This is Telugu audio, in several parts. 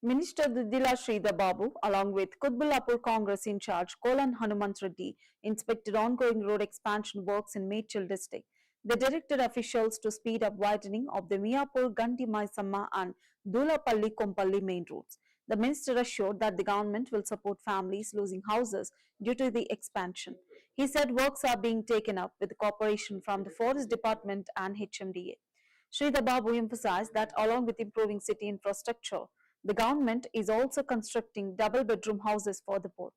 Minister Dudila Sridhar Babu, along with Kutbulapur Congress in charge Kolan Hanumant Reddy, inspected ongoing road expansion works in Mechal district. They directed officials to speed up widening of the Miyapur, Ganti Maisamma and Dulapalli Kompally main roads. The minister assured that the government will support families losing houses due to the expansion. He said works are being taken up with cooperation from the Forest Department and HMDA. Sridhar Babu emphasized that along with improving city infrastructure, the government is also constructing double-bedroom houses for the poor.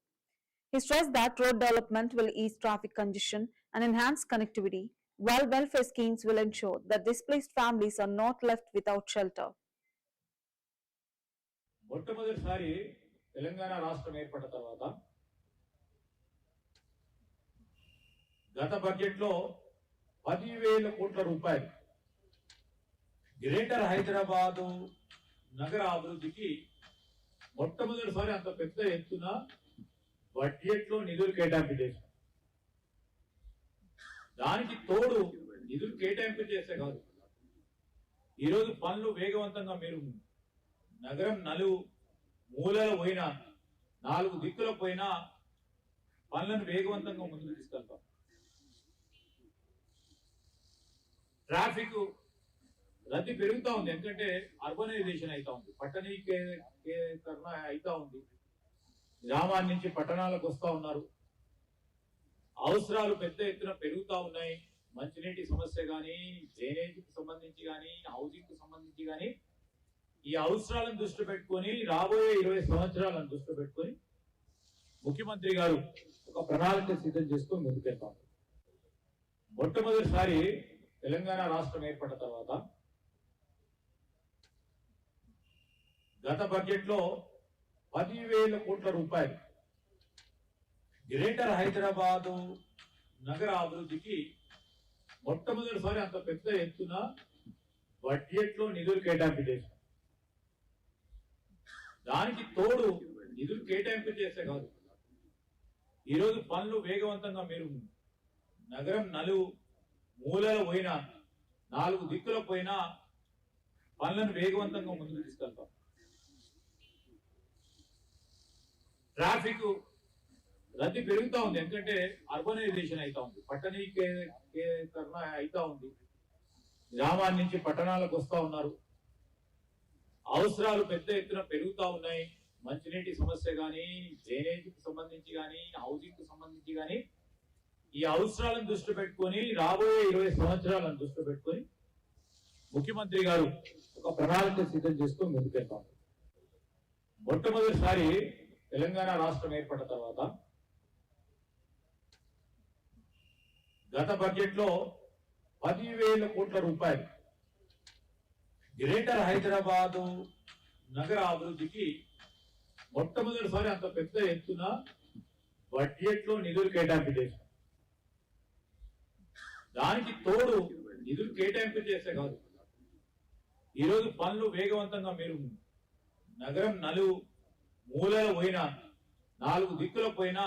He stressed that road development will ease traffic congestion and enhance connectivity, while welfare schemes will ensure that displaced families are not left without shelter. మొట్టమొదటిసారి తెలంగాణ రాష్ట్రం ఏర్పడిన తర్వాత గత బడ్జెట్లో 10,000 కోట్ల రూపాయలు గ్రేటర్ హైదరాబాదు నగర అభివృద్ధికి మొట్టమొదటిసారి అంత పెద్ద ఎత్తున బడ్జెట్లో నిధులు కేటాయింపు చేశాం. దానికి తోడు నిధులు కేటాయింపు చేసే కాదు, ఈరోజు పనులు వేగవంతంగా మీరు నగరం మూలలో పోయినా 4 దిక్కుల పోయినా పనులను వేగవంతంగా ముందుకు తీసుకెళ్తాం. ట్రాఫిక్ రద్దీ పెరుగుతూ ఉంది, ఎందుకంటే అర్బనైజేషన్ అవుతా ఉంది, పట్టణీకరణ అవుతా ఉంది. గ్రామాల నుంచి పట్టణాలకు వస్తూ ఉన్నారు, అవసరాలు పెద్ద ఎత్తున పెరుగుతూ ఉన్నాయి. మంచినీటి సమస్య కానీ, డ్రైనేజీకి సంబంధించి కానీ, హౌసింగ్ కు సంబంధించి కానీ, ఈ అవసరాలను దృష్టి పెట్టుకొని రాబోయే 20 సంవత్సరాలను దృష్టి పెట్టుకొని ముఖ్యమంత్రి గారు ఒక ప్రణాళిక సిద్ధం చేసుకొని ముందుకెళ్తాం. మొట్టమొదటిసారి తెలంగాణ రాష్ట్రం ఏర్పడిన తర్వాత గత బడ్జెట్లో 10,000 కోట్ల రూపాయలు గ్రేటర్ హైదరాబాదు నగర అభివృద్ధికి మొట్టమొదటిసారి అంత పెద్ద ఎత్తున బడ్జెట్లో నిధులు కేటాయింపు చేశాం. దానికి తోడు నిధులు కేటాయింపు చేసే కాదు, ఈరోజు పనులు వేగవంతంగా మీరు నగరం మూలలో పోయినా 4 దిక్కుల పోయినా పనులను వేగవంతంగా ముందుకు తీసుకెళ్తాం. ట్రాఫిక్ రద్దీ పెరుగుతూ ఉంది, ఎందుకంటే అర్బనైజేషన్ అవుతా ఉంది, పట్టణీకరణ అవుతా ఉంది. గ్రామాల నుంచి పట్టణాలకు వస్తూ ఉన్నారు, అవసరాలు పెద్ద ఎత్తున పెరుగుతూ ఉన్నాయి. మంచినీటి సమస్య కానీ, డ్రైనేజీకి సంబంధించి కానీ, హౌసింగ్ కు సంబంధించి కానీ, ఈ అవసరాలను దృష్టి పెట్టుకొని రాబోయే 20 సంవత్సరాలను దృష్టి పెట్టుకొని ముఖ్యమంత్రి గారు ఒక ప్రణాళిక సిద్ధం చేసుకొని ముందుకెళ్తాం. మొట్టమొదటిసారి తెలంగాణ రాష్ట్రం ఏర్పడిన తర్వాత గత బడ్జెట్లో 10,000 కోట్ల రూపాయలు గ్రేటర్ హైదరాబాదు నగర అభివృద్ధికి మొట్టమొదటిసారి అంత పెద్ద ఎత్తున బడ్జెట్లో నిధులు కేటాయింపు చేశాం. దానికి తోడు నిధులు కేటాయింపు చేసే కాదు, ఈరోజు పనులు వేగవంతంగా మీరు నగరం మూలలో పోయినా 4 దిక్కుల పోయినా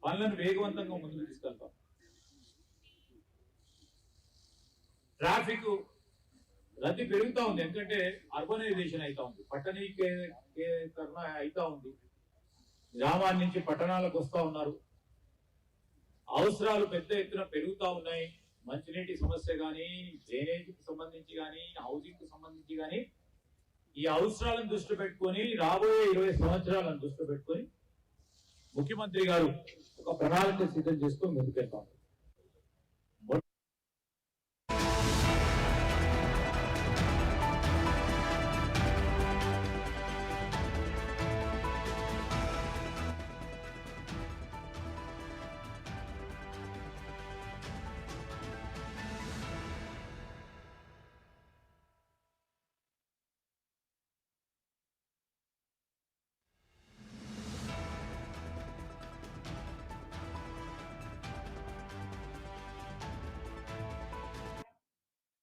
పనులను వేగవంతంగా ముందుకు తీసుకెళ్తాం. ట్రాఫిక్ రద్దీ పెరుగుతూ ఉంది, ఎందుకంటే అర్బనైజేషన్ అవుతా ఉంది, పట్టణీకరణ అవుతా ఉంది. గ్రామాల నుంచి పట్టణాలకు వస్తూ ఉన్నారు, అవసరాలు పెద్ద ఎత్తున పెరుగుతూ ఉన్నాయి. మంచినీటి సమస్య కానీ, డ్రైనేజీకి సంబంధించి కానీ, హౌసింగ్ కు సంబంధించి కానీ, ఈ అవసరాలను దృష్టి పెట్టుకొని రాబోయే 20 సంవత్సరాలను దృష్టి పెట్టుకొని ముఖ్యమంత్రి గారు ఒక ప్రణాళిక సిద్ధం చేసుకొని ముందుకెళ్తాం.